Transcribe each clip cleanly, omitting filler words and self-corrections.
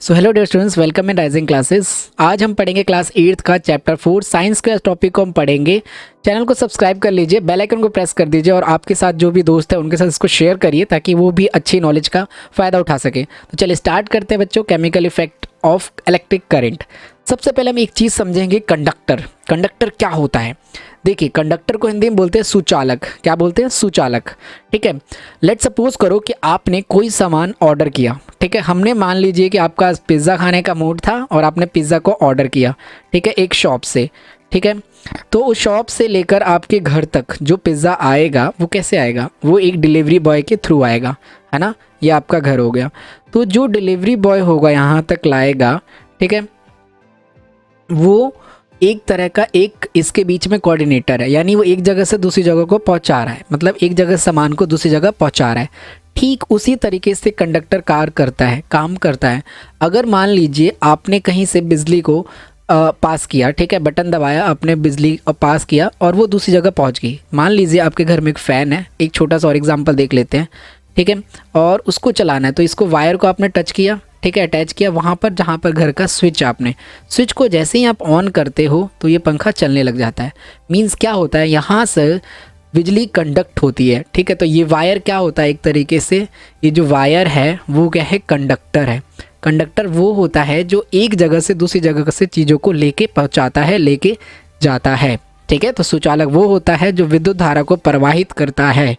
So hello dear students, welcome in rising classes. आज हम पढ़ेंगे क्लास 8th का चैप्टर 4 साइंस के टॉपिक को हम पढ़ेंगे। चैनल को सब्सक्राइब कर लीजिए, बेल आइकन को प्रेस कर दीजिए और आपके साथ जो भी दोस्त है उनके साथ इसको शेयर करिए ताकि वो भी अच्छी नॉलेज का फ़ायदा उठा सके। तो चलिए स्टार्ट करते हैं बच्चों। Chemical effect of electric current. सबसे पहले हम एक चीज़ समझेंगे, कंडक्टर। कंडक्टर क्या होता है? देखिए, कंडक्टर को हिंदी में बोलते हैं सुचालक। क्या बोलते हैं? सुचालक। ठीक है। लेट सपोज करो कि आपने कोई सामान ऑर्डर किया। ठीक है, हमने मान लीजिए कि आपका पिज़्ज़ा खाने का मूड था और आपने पिज़्ज़ा को ऑर्डर किया। ठीक है, एक शॉप से। ठीक है, तो उस शॉप से लेकर आपके घर तक जो पिज़्ज़ा आएगा वो कैसे आएगा? वो एक डिलीवरी बॉय के थ्रू आएगा, है ना। ये आपका घर हो गया। तो जो डिलीवरी बॉय होगा यहाँ तक लाएगा, ठीक है, वो एक तरह का एक इसके बीच में कोऑर्डिनेटर है, यानी वो एक जगह से दूसरी जगह को पहुंचा रहा है, मतलब एक जगह सामान को दूसरी जगह पहुंचा रहा है। ठीक उसी तरीके से कंडक्टर काम करता है। अगर मान लीजिए आपने कहीं से बिजली को पास किया, ठीक है, बटन दबाया, आपने बिजली पास किया और वो दूसरी जगह पहुंच गई। मान लीजिए आपके घर में एक फ़ैन है, एक छोटा सा और एग्जांपल देख लेते हैं। ठीक है, और उसको चलाना है तो इसको वायर को आपने टच किया, ठीक है, अटैच किया वहाँ पर जहाँ पर घर का स्विच, आपने स्विच को जैसे ही आप ऑन करते हो तो ये पंखा चलने लग जाता है। मीन्स क्या होता है, यहाँ से बिजली कंडक्ट होती है। ठीक है, तो ये वायर क्या होता है, एक तरीके से ये जो वायर है वो क्या है, कंडक्टर है। कंडक्टर वो होता है जो एक जगह से दूसरी जगह से चीज़ों को लेके पहुँचाता है, लेके जाता है। ठीक है, तो सुचालक वो होता है जो विद्युत धारा को प्रवाहित करता है।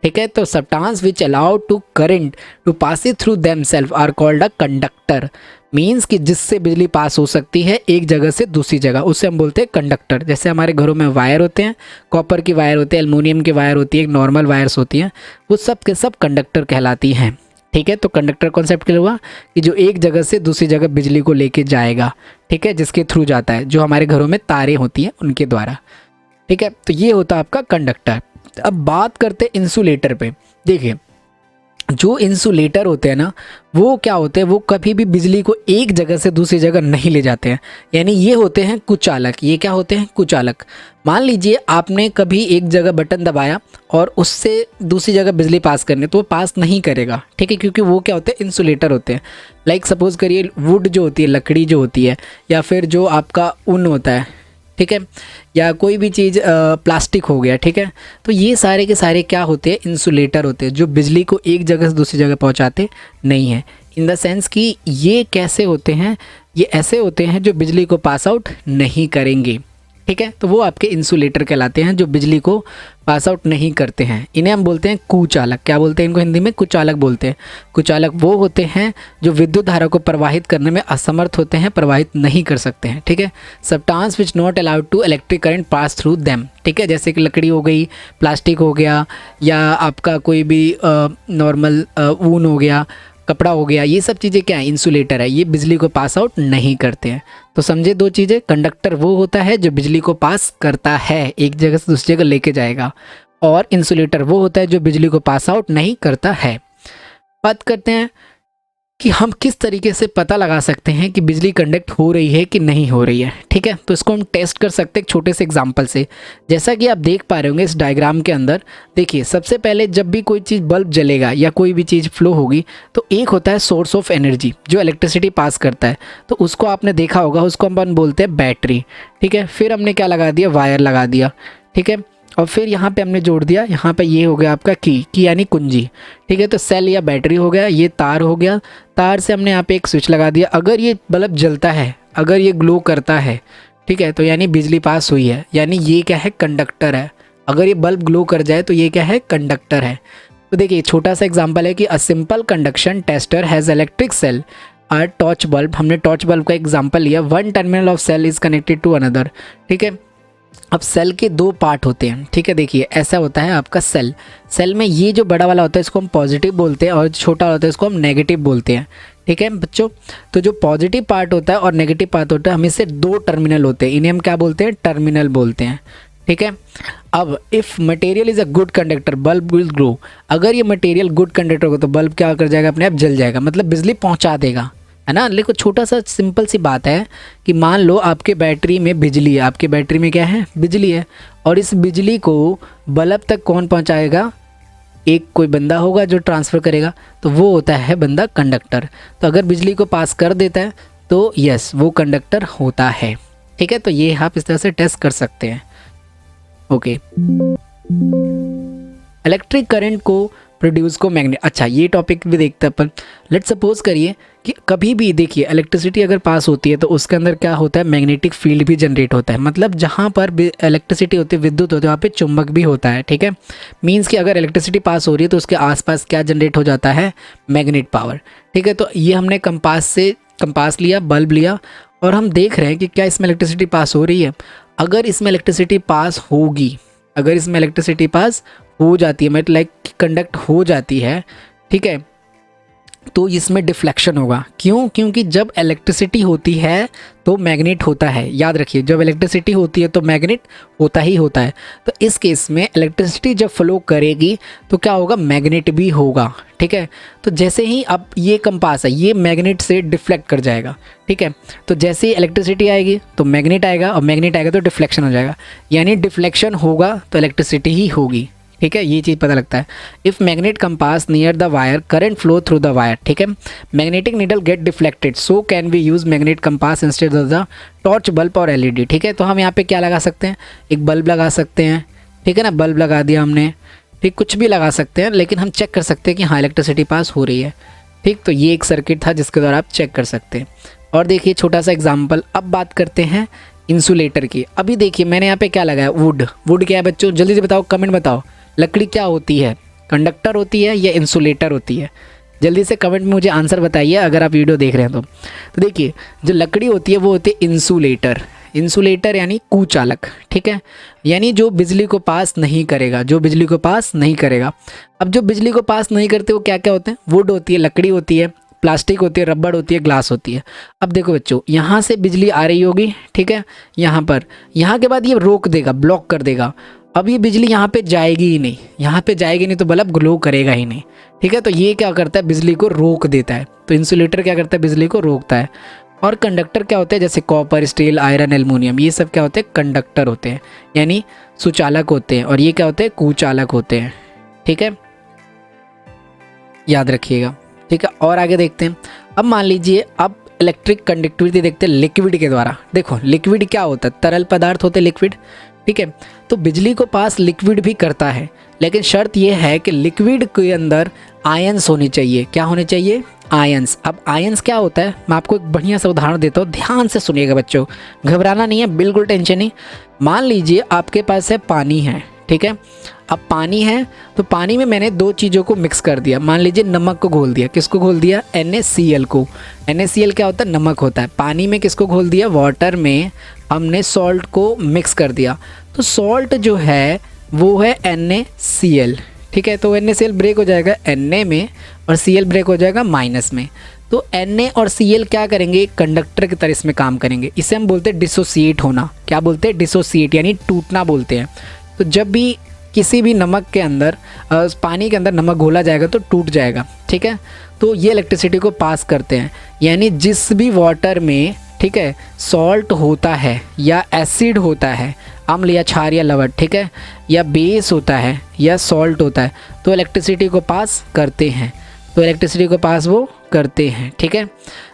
ठीक है, तो substance which allow to current to pass it through themselves are called a conductor. Means कि जिससे बिजली पास हो सकती है एक जगह से दूसरी जगह, उससे हम बोलते हैं कंडक्टर। जैसे हमारे घरों में वायर होते हैं, कॉपर की वायर होती है, एल्युमिनियम की वायर होती है, एक नॉर्मल वायर्स होती हैं, वो सब के सब कंडक्टर कहलाती हैं। ठीक है, तो कंडक्टर कॉन्सेप्ट क्या हुआ कि जो एक जगह से दूसरी जगह बिजली को लेके जाएगा, ठीक है, जिसके थ्रू जाता है, जो हमारे घरों में तारें होती हैं उनके द्वारा। ठीक है, तो ये होता है आपका कंडक्टर। अब बात करते हैं इंसुलेटर पे। देखिए, जो इंसुलेटर होते हैं ना, वो क्या होते हैं, वो कभी भी बिजली को एक जगह से दूसरी जगह नहीं ले जाते हैं, यानी ये होते हैं कुचालक। ये क्या होते हैं? कुचालक। मान लीजिए आपने कभी एक जगह बटन दबाया और उससे दूसरी जगह बिजली पास करने, तो वो पास नहीं करेगा। ठीक है, क्योंकि वो क्या होते हैं, इंसुलेटर होते हैं। लाइक सपोज करिए वुड जो होती है, लकड़ी जो होती है, या फिर जो आपका ऊन होता है, ठीक है, या कोई भी चीज़ प्लास्टिक हो गया, ठीक है, तो ये सारे के सारे क्या होते हैं, इंसुलेटर होते हैं, जो बिजली को एक जगह से दूसरी जगह पहुंचाते नहीं हैं। इन द सेंस कि ये कैसे होते हैं, ये ऐसे होते हैं जो बिजली को पास आउट नहीं करेंगे। ठीक है, तो वो आपके इंसुलेटर कहलाते हैं जो बिजली को पास आउट नहीं करते हैं। इन्हें हम बोलते हैं कुचालक। क्या बोलते हैं इनको हिंदी में? कुचालक बोलते हैं। कुचालक वो होते हैं जो विद्युत धारा को प्रवाहित करने में असमर्थ होते हैं, प्रवाहित नहीं कर सकते हैं। ठीक है, substance which not allowed to electric current pass through them. ठीक है, जैसे कि लकड़ी हो गई, प्लास्टिक हो गया, या आपका कोई भी नॉर्मल ऊन हो गया, कपड़ा हो गया, ये सब चीज़ें क्या है, इंसुलेटर है, ये बिजली को पास आउट नहीं करते हैं। तो समझे दो चीज़ें, कंडक्टर वो होता है जो बिजली को पास करता है, एक जगह से दूसरी जगह लेके जाएगा, और इंसुलेटर वो होता है जो बिजली को पास आउट नहीं करता है। बात करते हैं कि हम किस तरीके से पता लगा सकते हैं कि बिजली कंडक्ट हो रही है कि नहीं हो रही है। ठीक है, तो इसको हम टेस्ट कर सकते हैं एक छोटे से एग्जांपल से। जैसा कि आप देख पा रहे होंगे इस डायग्राम के अंदर, देखिए सबसे पहले जब भी कोई चीज़ बल्ब जलेगा या कोई भी चीज़ फ्लो होगी, तो एक होता है सोर्स ऑफ एनर्जी जो इलेक्ट्रिसिटी पास करता है, तो उसको आपने देखा होगा, उसको हम बोलते हैं बैटरी। ठीक है, फिर हमने क्या लगा दिया, वायर लगा दिया। ठीक है, और फिर यहाँ पे हमने जोड़ दिया, यहाँ पे ये हो गया आपका की यानी कुंजी। ठीक है, तो सेल या बैटरी हो गया, ये तार हो गया, तार से हमने यहाँ पे एक स्विच लगा दिया। अगर ये बल्ब जलता है, अगर ये ग्लो करता है, ठीक है, तो यानी बिजली पास हुई है, यानी ये क्या है, कंडक्टर है। अगर ये बल्ब ग्लो कर जाए तो ये क्या है, कंडक्टर है। तो देखिए छोटा सा एग्जाम्पल है कि a simple conduction tester has electric cell और टॉर्च बल्ब। हमने टॉर्च बल्ब का एग्जाम्पल लिया। One terminal of cell is connected to another. ठीक है, अब सेल के दो पार्ट होते हैं। ठीक है, देखिए ऐसा होता है आपका सेल। सेल में ये जो बड़ा वाला होता है इसको हम पॉजिटिव बोलते हैं, और छोटा होता है इसको हम नेगेटिव बोलते हैं। ठीक है बच्चों, तो जो पॉजिटिव पार्ट होता है और नेगेटिव पार्ट होता है, हमें से दो टर्मिनल होते हैं, इन्हें हम क्या बोलते हैं, टर्मिनल बोलते हैं। ठीक है, अब if material is a good conductor bulb will glow. अगर ये मटेरियल गुड कंडक्टर होगा तो बल्ब क्या कर जाएगा, अपने आप जल जाएगा, मतलब बिजली पहुँचा देगा, है ना। लेकिन छोटा सा सिंपल सी बात है कि मान लो आपके बैटरी में बिजली है, आपके बैटरी में क्या है, बिजली है, और इस बिजली को बल्ब तक कौन पहुंचाएगा, एक कोई बंदा होगा जो ट्रांसफ़र करेगा, तो वो होता है बंदा कंडक्टर। तो अगर बिजली को पास कर देता है तो यस वो कंडक्टर होता है। ठीक है, तो ये आप इस तरह से टेस्ट कर सकते हैं। ओके, इलेक्ट्रिक करंट को प्रोड्यूस को मैग्नेट, अच्छा ये टॉपिक भी देखते हैं अपन। लेट्स सपोज करिए कि कभी भी देखिए इलेक्ट्रिसिटी अगर पास होती है तो उसके अंदर क्या होता है, मैग्नेटिक फील्ड भी जनरेट होता है। मतलब जहाँ पर इलेक्ट्रिसिटी होती है, विद्युत होती है, वहाँ पे चुंबक भी होता है। ठीक है, मीन्स कि अगर इलेक्ट्रिसिटी पास हो रही है तो उसके आसपास क्या जनरेट हो जाता है, मैग्नेट पावर। ठीक है, तो ये हमने कंपास लिया, बल्ब लिया, और हम देख रहे हैं कि क्या इसमें इलेक्ट्रिसिटी पास हो रही है। अगर इसमें इलेक्ट्रिसिटी पास होगी, अगर इसमें इलेक्ट्रिसिटी पास हो जाती है, मतलब लाइक कंडक्ट हो जाती है, ठीक है, तो इसमें डिफ्लेक्शन होगा। क्यों? क्योंकि जब इलेक्ट्रिसिटी होती है तो मैग्नेट होता है। याद रखिए, जब इलेक्ट्रिसिटी होती है तो मैग्नेट होता ही होता है। तो इस केस में इलेक्ट्रिसिटी जब फ्लो करेगी तो क्या होगा, मैग्नेट भी होगा। ठीक है, तो जैसे ही अब ये कंपास है, ये मैग्नेट से डिफ्लेक्ट कर जाएगा। ठीक है, तो जैसे ही इलेक्ट्रिसिटी आएगी तो मैग्नेट आएगा, और मैग्नेट आएगा तो डिफ्लेक्शन हो जाएगा, यानी डिफ्लेक्शन होगा तो इलेक्ट्रिसिटी ही होगी। ठीक है, ये चीज़ पता लगता है। If magnet compass near the wire, current flow through the wire. ठीक है, magnetic needle get deflected, so can we use magnet compass instead of the torch, bulb और एलईडी। ठीक है, तो हम यहाँ पे क्या लगा सकते हैं, एक बल्ब लगा सकते हैं। ठीक है ना, बल्ब लगा दिया हमने। ठीक, कुछ भी लगा सकते हैं, लेकिन हम चेक कर सकते हैं कि हाँ इलेक्ट्रिसिटी पास हो रही है। ठीक, तो ये एक सर्किट था जिसके द्वारा आप चेक कर सकते हैं। और देखिए छोटा सा एग्जाम्पल, अब बात करते हैं इंसुलेटर की। अभी देखिए मैंने यहाँ पे क्या लगाया, वुड। वुड क्या है बच्चों, जल्दी से बताओ, कमेंट बताओ। लकड़ी क्या होती है, कंडक्टर होती है या इंसुलेटर होती है? जल्दी से कमेंट में मुझे आंसर बताइए अगर आप वीडियो देख रहे हैं तो देखिए जो लकड़ी होती है वो होती है इंसुलेटर। इंसुलेटर यानी कुचालक। ठीक है, यानी जो बिजली को पास नहीं करेगा, जो बिजली को पास नहीं करेगा। अब जो बिजली को पास नहीं करते वो क्या क्या होते हैं, वुड होती है, लकड़ी होती है, प्लास्टिक होती है, रबड़ होती है, ग्लास होती है। अब देखो बच्चों, यहाँ से बिजली आ रही होगी, ठीक है, यहाँ पर, यहाँ के बाद ये रोक देगा, ब्लॉक कर देगा। अब ये बिजली यहाँ पे जाएगी ही नहीं, यहाँ पे जाएगी नहीं तो बल्ब ग्लो करेगा ही नहीं। ठीक है, तो ये क्या करता है, बिजली को रोक देता है। तो इंसुलेटर क्या करता है, बिजली को रोकता है। और कंडक्टर क्या होते हैं, जैसे कॉपर, स्टील, आयरन, एल्युमिनियम, ये सब क्या होते हैं, कंडक्टर होते हैं, यानी सुचालक होते हैं। और ये क्या होते हैं, कुचालक होते हैं। ठीक है, याद रखिएगा। ठीक है, और आगे देखते हैं। अब मान लीजिए, अब इलेक्ट्रिक कंडक्टिविटी देखते हैं लिक्विड के द्वारा। देखो लिक्विड क्या होता है, तरल पदार्थ होते हैं लिक्विड। ठीक है, तो बिजली को पास लिक्विड भी करता है, लेकिन शर्त यह है कि लिक्विड के अंदर आयंस होने चाहिए। क्या होने चाहिए, आयंस। अब आयंस क्या होता है, मैं आपको एक बढ़िया सा उदाहरण देता हूँ, ध्यान से सुनिएगा बच्चों, घबराना नहीं है, बिल्कुल टेंशन नहीं। मान लीजिए आपके पास है पानी है, ठीक है, अब पानी है तो पानी में मैंने दो चीज़ों को मिक्स कर दिया। मान लीजिए नमक को घोल दिया, किसको घोल दिया, NaCl को। NaCl क्या होता है, नमक होता है। पानी में किसको घोल दिया, वाटर में हमने सॉल्ट को मिक्स कर दिया। तो सॉल्ट जो है वो है NaCl। ठीक है, तो NaCl ब्रेक हो जाएगा Na में और Cl ब्रेक हो जाएगा माइनस में। तो Na और Cl क्या करेंगे, कंडक्टर की तरह इसमें काम करेंगे। इसे हम बोलते हैं डिसोसिएट होना। क्या बोलते हैं, डिसोसिएट, यानी टूटना बोलते हैं। तो जब भी किसी भी नमक के अंदर, पानी के अंदर नमक घोला जाएगा तो टूट जाएगा। ठीक है, तो ये इलेक्ट्रिसिटी को पास करते हैं। यानी जिस भी वाटर में, ठीक है, सॉल्ट होता है या एसिड होता है, अम्ल या क्षार या लवण, ठीक है, या बेस होता है या सॉल्ट होता है, तो इलेक्ट्रिसिटी को पास करते हैं। तो इलेक्ट्रिसिटी को पास वो करते हैं। ठीक है,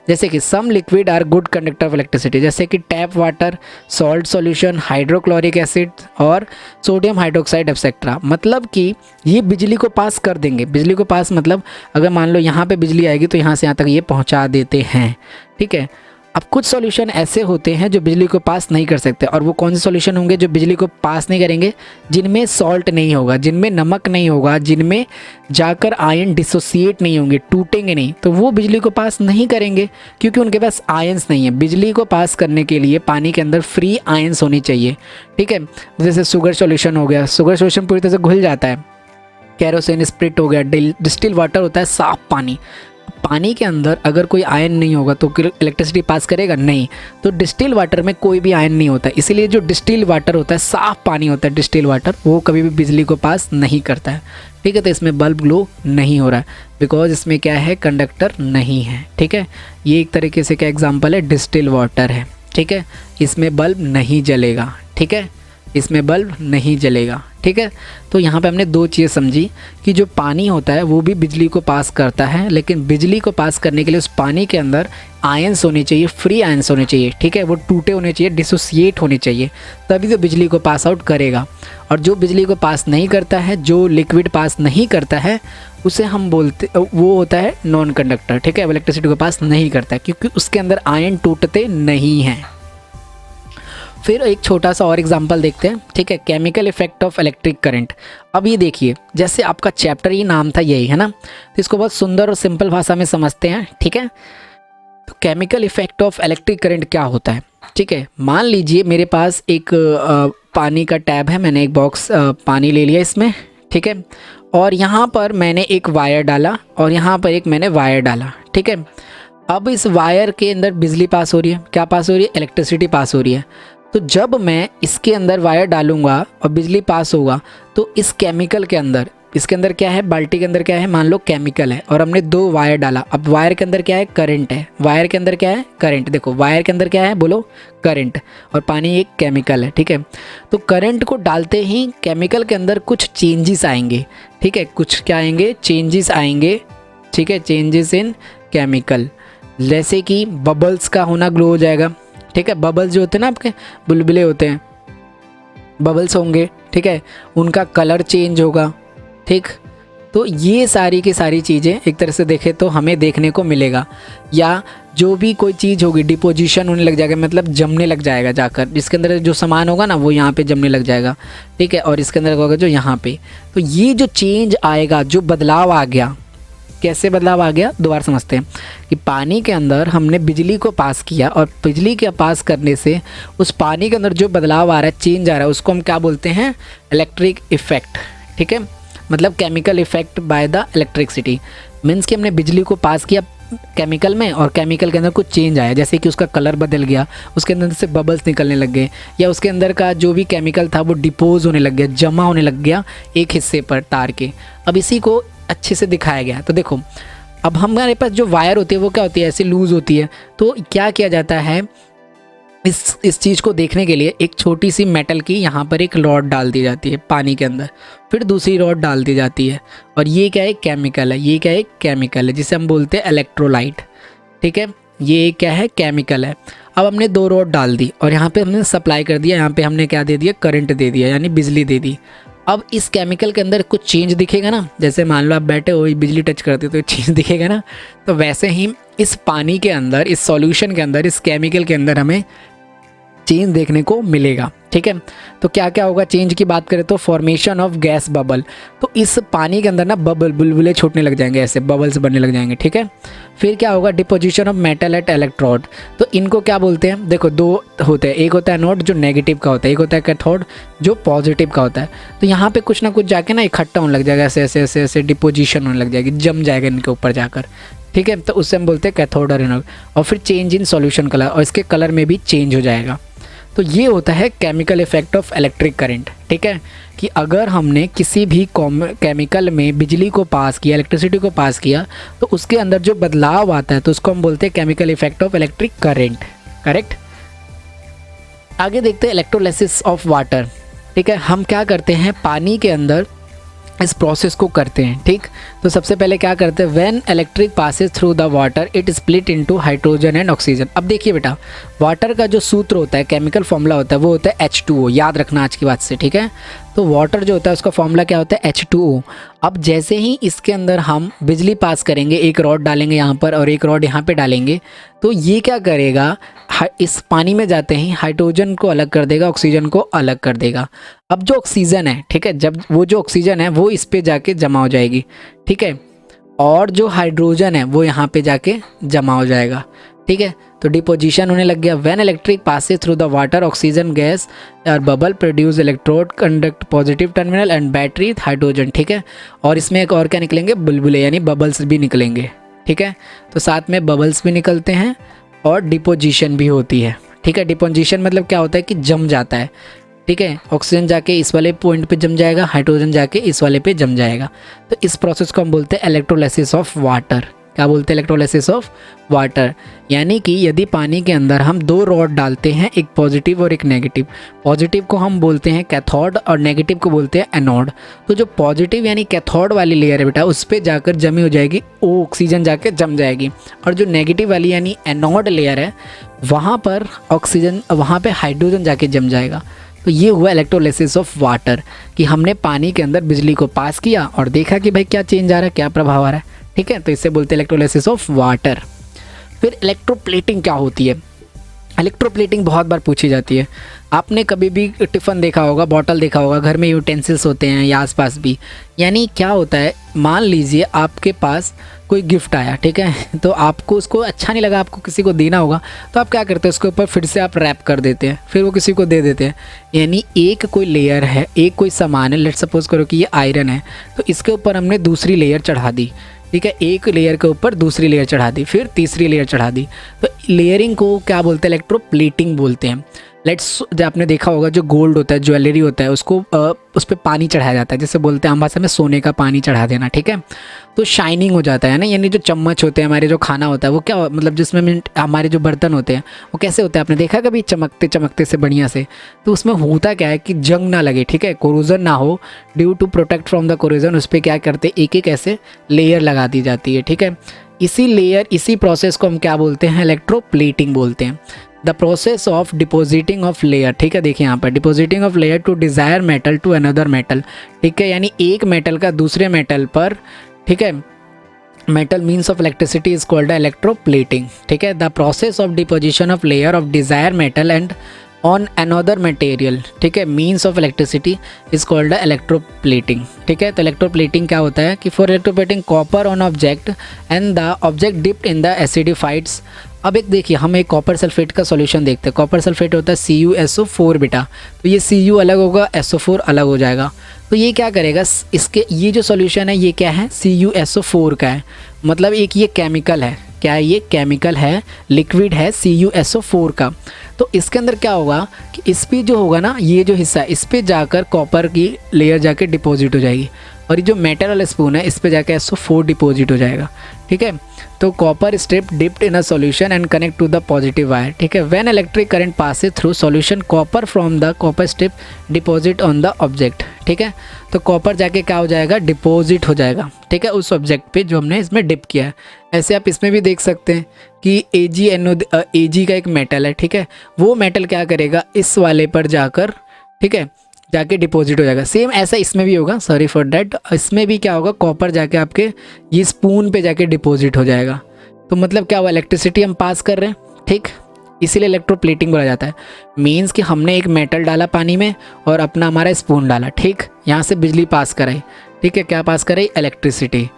जैसे कि some liquid are good conductor of electricity, जैसे कि tap water, salt solution, hydrochloric acid और सोडियम हाइड्रोक्साइड एक्सेट्रा। मतलब कि ये बिजली को पास कर देंगे। बिजली को पास मतलब अगर मान लो यहाँ पे बिजली आएगी तो यहाँ से यहाँ तक ये पहुँचा देते हैं। ठीक है, अब कुछ सॉल्यूशन ऐसे होते हैं जो बिजली को पास नहीं कर सकते, और वो कौन से सॉल्यूशन होंगे जो बिजली को पास नहीं करेंगे, जिनमें सॉल्ट नहीं होगा, जिनमें नमक नहीं होगा, जिनमें जाकर आयन डिसोसिएट नहीं होंगे, टूटेंगे नहीं, तो वो बिजली को पास नहीं करेंगे क्योंकि उनके पास आयंस नहीं है। बिजली को पास करने के लिए पानी के अंदर फ्री आयंस होनी चाहिए। ठीक है, जैसे शुगर सॉल्यूशन हो गया, शुगर सॉल्यूशन पूरी तरह से घुल जाता है। कैरोसिन स्प्रिट हो गया, डिस्टिल वाटर होता है साफ पानी। पानी के अंदर अगर कोई आयन नहीं होगा तो इलेक्ट्रिसिटी पास करेगा नहीं। तो डिस्टिल वाटर में कोई भी आयन नहीं होता, इसीलिए जो डिस्टिल वाटर होता है, साफ पानी होता है डिस्टिल वाटर, वो कभी भी बिजली को पास नहीं करता है। ठीक है, तो इसमें बल्ब ग्लो नहीं हो रहा है बिकॉज इसमें क्या है, कंडक्टर नहीं है। ठीक है, ये एक तरीके से क्या एग्जाम्पल है, डिस्टिल वाटर है। ठीक है, इसमें बल्ब नहीं जलेगा। ठीक है, इसमें बल्ब नहीं जलेगा। ठीक है, तो यहाँ पे हमने दो चीज़ समझी कि जो पानी होता है वो भी बिजली को पास करता है, लेकिन बिजली को पास करने के लिए उस पानी के अंदर आयंस होने चाहिए, फ्री आयंस होने चाहिए। ठीक है, वो टूटे होने चाहिए, डिसोसिएट होने चाहिए, तभी तो बिजली को पास आउट करेगा। और जो बिजली को पास नहीं करता है, जो लिक्विड पास नहीं करता है, उसे हम बोलते, वो होता है नॉन कंडक्टर। ठीक है, इलेक्ट्रिसिटी को पास नहीं करता है क्योंकि उसके अंदर आयन टूटते नहीं हैं। फिर एक छोटा सा और एग्जांपल देखते हैं। ठीक है, chemical effect of electric current. अब ये देखिए, जैसे आपका चैप्टर ही नाम था यही है ना, तो इसको बहुत सुंदर और सिंपल भाषा में समझते हैं। ठीक है, तो chemical effect of electric current क्या होता है। ठीक है, मान लीजिए मेरे पास एक पानी का टैब है, मैंने एक बॉक्स पानी ले लिया इसमें। ठीक है, और यहाँ पर मैंने एक वायर डाला और यहाँ पर एक मैंने वायर डाला। ठीक है, अब इस वायर के अंदर बिजली पास हो रही है। क्या पास हो रही है? इलेक्ट्रिसिटी पास हो रही है। तो जब मैं इसके अंदर वायर डालूंगा और बिजली पास होगा, तो इस केमिकल के अंदर, इसके अंदर क्या है, बाल्टी के अंदर क्या है, मान लो केमिकल है, और हमने दो वायर डाला। अब वायर के अंदर क्या है? करंट है। वायर के अंदर क्या है? करंट। देखो वायर के अंदर क्या है, बोलो, करंट, और पानी एक केमिकल है। ठीक है, तो करंट को डालते ही केमिकल के अंदर कुछ चेंजेस आएंगे। ठीक है, कुछ क्या आएंगे? चेंजेस आएंगे। ठीक है, चेंजेस इन केमिकल, जैसे कि बबल्स का होना ग्लो हो जाएगा। ठीक है, बबल्स जो होते हैं ना, आपके बुलबुले होते हैं, बबल्स होंगे। ठीक है, उनका कलर चेंज होगा। ठीक, तो ये सारी की सारी चीज़ें एक तरह से देखें तो हमें देखने को मिलेगा। या जो भी कोई चीज़ होगी, डिपोजिशन होने लग जाएगा, मतलब जमने लग जाएगा जाकर, जिसके अंदर जो सामान होगा ना वो यहाँ पे जमने लग जाएगा। ठीक है, और इसके अंदर होगा जो यहाँ पे, तो ये जो चेंज आएगा, जो बदलाव आ गया, कैसे बदलाव आ गया, दोबारा समझते हैं कि पानी के अंदर हमने बिजली को पास किया और बिजली के पास करने से उस पानी के अंदर जो बदलाव आ रहा है, चेंज आ रहा है, उसको हम क्या बोलते हैं? Electric effect. ठीक है, मतलब chemical effect by the electricity. Means कि हमने बिजली को पास किया केमिकल में और केमिकल के अंदर कुछ चेंज आया, जैसे कि उसका कलर बदल गया, उसके अंदर से बबल्स निकलने लग गए, या उसके अंदर का जो भी केमिकल था वो डिपोज होने लग गया, जमा होने लग गया एक हिस्से पर तार के। अब इसी को अच्छे से दिखाया गया। तो देखो, अब हमारे पास जो वायर होती है वो क्या होती है? ऐसे लूज़ होती है। तो क्या किया जाता है, इस चीज़ को देखने के लिए एक छोटी सी मेटल की यहाँ पर एक रॉड डाल दी जाती है पानी के अंदर, फिर दूसरी रॉड डाल दी जाती है, और ये क्या है? केमिकल है। ये क्या है? केमिकल है, जिसे हम बोलते हैं इलेक्ट्रोलाइट। ठीक है, ये क्या है? केमिकल है। अब हमने दो रॉड डाल दी और यहाँ पे हमने सप्लाई कर दिया, यहाँ पे हमने क्या दे दिया? करंट दे दिया, यानी बिजली दे दी। अब इस केमिकल के अंदर कुछ चेंज दिखेगा ना, जैसे मान लो आप बैठे हो, बिजली टच करते हो तो चेंज दिखेगा ना, तो वैसे ही इस पानी के अंदर, इस सॉल्यूशन के अंदर, इस केमिकल के अंदर हमें चेंज देखने को मिलेगा। ठीक है, तो क्या क्या होगा? चेंज की बात करें तो फॉर्मेशन ऑफ गैस बबल, तो इस पानी के अंदर ना बबल, बुलबुले छूटने लग जाएंगे, ऐसे बबल्स बनने लग जाएंगे। ठीक है, फिर क्या होगा? Deposition of metal at electrode, तो इनको क्या बोलते हैं? देखो दो होते हैं, एक होता है एनोड जो नेगेटिव का होता है, एक होता है कैथोड जो पॉजिटिव का होता है। तो यहाँ पे कुछ ना कुछ जाके ना इकट्ठा होने लग जाएगा, ऐसे ऐसे ऐसे ऐसे डिपोजिशन होने लग जाएगी, जम जाएगा इनके ऊपर जाकर। ठीक है, तो उससे हम बोलते हैं कैथोड और एनोड। और फिर चेंज इन सॉल्यूशन कलर, और इसके कलर में भी चेंज हो जाएगा। तो ये होता है chemical effect of electric current. ठीक है, कि अगर हमने किसी भी केमिकल में बिजली को पास किया, इलेक्ट्रिसिटी को पास किया, तो उसके अंदर जो बदलाव आता है तो उसको हम बोलते हैं chemical effect of electric current. Correct. आगे देखते हैं इलेक्ट्रोलाइसिस ऑफ वाटर। ठीक है, हम क्या करते हैं, पानी के अंदर इस प्रोसेस को करते हैं। ठीक, तो सबसे पहले क्या करते हैं, when electric passes through the water it split into hydrogen and oxygen. अब देखिए बेटा, वाटर का जो सूत्र होता है, केमिकल फॉर्मूला होता है, वो होता है H2O, याद रखना आज की बात से। ठीक है, तो वाटर जो होता है उसका फॉर्मूला क्या होता है? H2O। अब जैसे ही इसके अंदर हम बिजली पास करेंगे, एक रॉड डालेंगे यहाँ पर और एक रॉड यहाँ पे डालेंगे, तो ये क्या करेगा, इस पानी में जाते ही हाइड्रोजन को अलग कर देगा, ऑक्सीजन को अलग कर देगा। अब जो ऑक्सीजन है, ठीक है, जब वो जो ऑक्सीजन है वो इस पे जाके जमा हो जाएगी। ठीक है, और जो हाइड्रोजन है वो यहाँ पे जाके जमा हो जाएगा। ठीक है, तो डिपोजिशन होने लग गया। When electric passes through the water oxygen gas और bubble produce electrode conduct positive terminal and battery hydrogen. ठीक है, और इसमें एक और क्या निकलेंगे? बुलबुले, यानी बबल्स भी निकलेंगे। ठीक है, तो साथ में बबल्स भी निकलते हैं और डिपोजिशन भी होती है। ठीक है, डिपोजिशन मतलब क्या होता है कि जम जाता है। ठीक है, ऑक्सीजन जाके इस वाले पॉइंट पे जम जाएगा, हाइड्रोजन जाके इस वाले पे जम जाएगा। तो इस प्रोसेस को हम बोलते हैं इलेक्ट्रोलाइसिस ऑफ वाटर। क्या बोलते हैं इलेक्ट्रोलिसिस ऑफ वाटर। यानी कि यदि पानी के अंदर हम दो रॉड डालते हैं, एक पॉजिटिव और एक नेगेटिव, पॉजिटिव को हम बोलते हैं कैथोड और नेगेटिव को बोलते हैं एनोड। तो जो पॉजिटिव यानी कैथोड वाली लेयर है बेटा, उस पर जाकर जमी हो जाएगी, वो ऑक्सीजन जाकर जम जाएगी, और जो नेगेटिव वाली यानी एनोड लेयर है वहाँ पर ऑक्सीजन, वहाँ पे हाइड्रोजन जाके जम जाएगा। तो ये हुआ इलेक्ट्रोलिसिस ऑफ वाटर कि हमने पानी के अंदर बिजली को पास किया और देखा कि भाई क्या चेंज आ रहा है, क्या प्रभाव आ रहा है। ठीक है, तो इससे बोलते हैं इलेक्ट्रोलिसिस ऑफ वाटर। फिर इलेक्ट्रोप्लेटिंग क्या होती है? इलेक्ट्रोप्लेटिंग बहुत बार पूछी जाती है। आपने कभी भी टिफ़न देखा होगा, बॉटल देखा होगा, घर में यूटेंसिल्स होते हैं या आसपास भी। यानी क्या होता है, मान लीजिए आपके पास कोई गिफ्ट आया, ठीक है, तो आपको उसको अच्छा नहीं लगा, आपको किसी को देना होगा, तो आप क्या करते हैं, उसके ऊपर फिर से आप रैप कर देते हैं, फिर वो किसी को दे देते हैं। यानी एक कोई लेयर है, एक कोई सामान है, लेट्स सपोज करो कि ये आयरन है, तो इसके ऊपर हमने दूसरी लेयर चढ़ा दी। ठीक है, एक लेयर के ऊपर दूसरी लेयर चढ़ा दी, फिर तीसरी लेयर चढ़ा दी। तो लेयरिंग को क्या बोलते हैं? इलेक्ट्रोप्लेटिंग बोलते हैं। जो आपने देखा होगा, जो गोल्ड होता है, ज्वेलरी होता है, उसको उस पर पानी चढ़ाया जाता है, जिसे बोलते हैं हम भाषा में सोने का पानी चढ़ा देना। ठीक है, तो शाइनिंग हो जाता है ना। यानी जो चम्मच होते हैं हमारे, जो खाना होता है वो क्या मतलब जिसमें हमारे जो बर्तन होते हैं वो कैसे होते हैं, आपने देखा कभी चमकते चमकते से बढ़िया से? तो उसमें होता क्या है कि जंग ना लगे, ठीक है, कोरोजन ना हो, due to protect from the corrosion, उस पर क्या करते हैं, एक एक ऐसे लेयर लगा दी जाती है। ठीक है, इसी प्रोसेस को हम क्या बोलते हैं? इलेक्ट्रोप्लेटिंग बोलते हैं। The process of depositing of layer. ठीक है, देखिए यहाँ पर depositing of layer to desire metal to another metal. ठीक है, यानी एक मेटल का दूसरे मेटल पर, ठीक है, metal means of electricity is called electroplating. ठीक है, the process of deposition of layer of desire metal and on another material, ठीक है, means of electricity is called electroplating. ठीक है, तो इलेक्ट्रोप्लेटिंग क्या होता है कि for electroplating copper on object and the object dipped in the acidified. अब एक देखिए, हम एक कॉपर सल्फेट का सॉल्यूशन देखते हैं। कॉपर सल्फेट होता है CuSO4 बेटा, तो ये Cu अलग होगा, SO4 अलग हो जाएगा। तो ये क्या करेगा, इसके ये जो सॉल्यूशन है ये क्या है, CuSO4 का है, मतलब एक ये केमिकल है। क्या है ये? केमिकल है, लिक्विड है CuSO4 का। तो इसके अंदर क्या होगा कि इस पर जो होगा ना, ये जो हिस्सा है, इस पर जाकर कॉपर की लेयर जाकर डिपॉजिट हो जाएगी, और ये जो मेटल वाला स्पून है इस पे जाकर SO4 डिपॉजिट हो जाएगा। ठीक है, तो copper strip dipped in a solution and connect to the positive wire. ठीक है, when electric current passes through solution copper from the copper strip deposit on the object. ठीक है, तो कॉपर जाके क्या हो जाएगा, डिपॉजिट हो जाएगा। ठीक है, उस ऑब्जेक्ट पे जो हमने इसमें डिप किया है। ऐसे आप इसमें भी देख सकते हैं कि Ag का एक मेटल है, ठीक है, वो मेटल क्या करेगा, इस वाले पर जाकर, ठीक है, जाके डिपॉजिट हो जाएगा। सेम ऐसा इसमें भी होगा, सॉरी फॉर डैट, इसमें भी क्या होगा, कॉपर जाके आपके ये स्पून पे जाके डिपॉजिट हो जाएगा। तो मतलब क्या हुआ, इलेक्ट्रिसिटी हम पास कर रहे हैं। ठीक, इसीलिए इलेक्ट्रोप्लेटिंग बोला जाता है। मीन्स कि हमने एक मेटल डाला पानी में और अपना हमारा स्पून डाला, ठीक, यहाँ से बिजली पास कराई। ठीक है, क्या पास कराई, इलेक्ट्रिसिटी।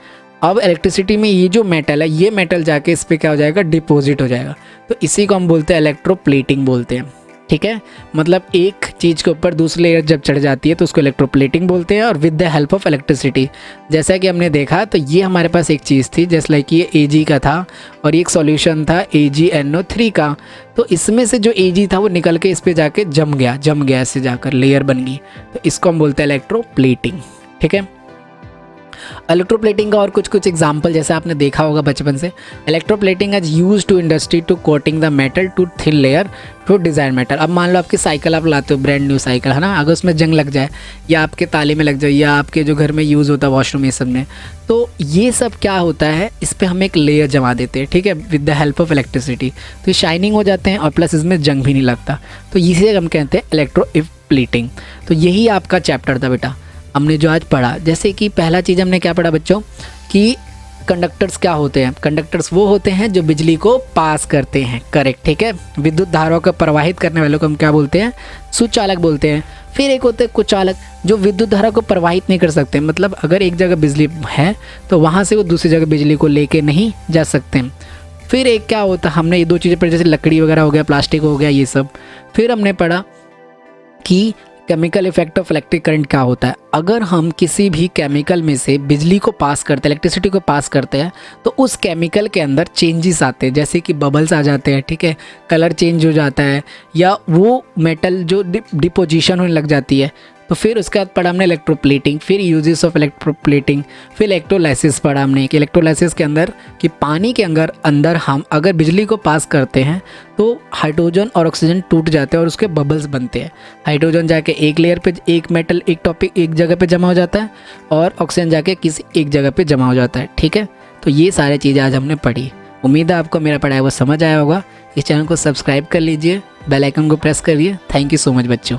अब इलेक्ट्रिसिटी में ये जो मेटल है, ये मेटल जाके इस पर क्या हो जाएगा, डिपॉजिट हो जाएगा। तो इसी को हम बोलते हैं इलेक्ट्रोप्लेटिंग बोलते हैं। ठीक है, मतलब एक चीज़ के ऊपर दूसरी लेयर जब चढ़ जाती है तो उसको इलेक्ट्रोप्लेटिंग बोलते हैं, और with the help of electricity. जैसा कि हमने देखा, तो ये हमारे पास एक चीज़ थी, जैसे लाइक ये Ag का था और एक सॉल्यूशन था AgNO3 का। तो इसमें से जो Ag था वो निकल के इस पर जाके जम गया, इससे जाकर लेयर बन गई। तो इसको हम बोलते हैं इलेक्ट्रोप्लेटिंग। ठीक है, इलेक्ट्रोप्लेटिंग का और कुछ एग्जांपल जैसे आपने देखा होगा बचपन से, electroplating is used to industry to coating the metal to thin layer to desire metal. अब मान लो आपकी साइकिल आप लाते हो, ब्रांड न्यू साइकिल है ना, अगर उसमें जंग लग जाए या आपके ताले में लग जाए या आपके जो घर में यूज़ होता है वॉशरूम, ये सब में, तो ये सब क्या होता है, इस पर हम एक लेयर जमा देते हैं। ठीक है, with the help of electricity, तो ये शाइनिंग हो जाते हैं और प्लस इसमें जंग भी नहीं लगता। तो इसे हम कहते हैं इलेक्ट्रोप्लेटिंग। तो यही आपका चैप्टर था बेटा, हमने जो आज पढ़ा। जैसे कि पहला चीज़ हमने क्या पढ़ा बच्चों, कि कंडक्टर्स क्या होते हैं। कंडक्टर्स वो होते हैं जो बिजली को पास करते हैं, करेक्ट। ठीक है, विद्युत धाराओं को प्रवाहित करने वालों को हम क्या बोलते हैं, सुचालक बोलते हैं। फिर एक होते हैं कुचालक, जो विद्युत धारा को प्रवाहित नहीं कर सकते, मतलब अगर एक जगह बिजली है तो वहाँ से वो दूसरी जगह बिजली को लेके नहीं जा सकते। फिर एक क्या होता है, हमने ये दो चीज़ें पढ़ी, जैसे लकड़ी वगैरह हो गया, प्लास्टिक हो गया, ये सब। फिर हमने पढ़ा कि chemical effect of electric current क्या होता है। अगर हम किसी भी केमिकल में से बिजली को पास करते हैं, इलेक्ट्रिसिटी को पास करते हैं, तो उस केमिकल के अंदर चेंजेस आते हैं, जैसे कि बबल्स आ जाते हैं, ठीक है, कलर चेंज हो जाता है, या वो मेटल जो डिपोजिशन होने लग जाती है, तो फिर उसके बाद पढ़ा हमने इलेक्ट्रोप्लेटिंग, फिर यूजेस ऑफ इलेक्ट्रोप्लेटिंग, फिर इलेक्ट्रोलाइसिस पढ़ा हमने कि इलेक्ट्रोलाइसिस के अंदर कि पानी के अंदर हम अगर बिजली को पास करते हैं तो हाइड्रोजन और ऑक्सीजन टूट जाते हैं और उसके बबल्स बनते हैं। हाइड्रोजन जाके एक लेयर पे, एक मेटल, एक टॉपिक एक जगह पे जमा हो जाता है और ऑक्सीजन जाके किसी एक जगह पे जमा हो जाता है। ठीक है, तो ये सारी चीज़ें आज हमने पढ़ी। उम्मीद है आपको मेरा पढ़ाया हुआ समझ आया होगा। इस चैनल को सब्सक्राइब कर लीजिए, बेल आइकन को प्रेस करिए। थैंक यू सो मच बच्चों।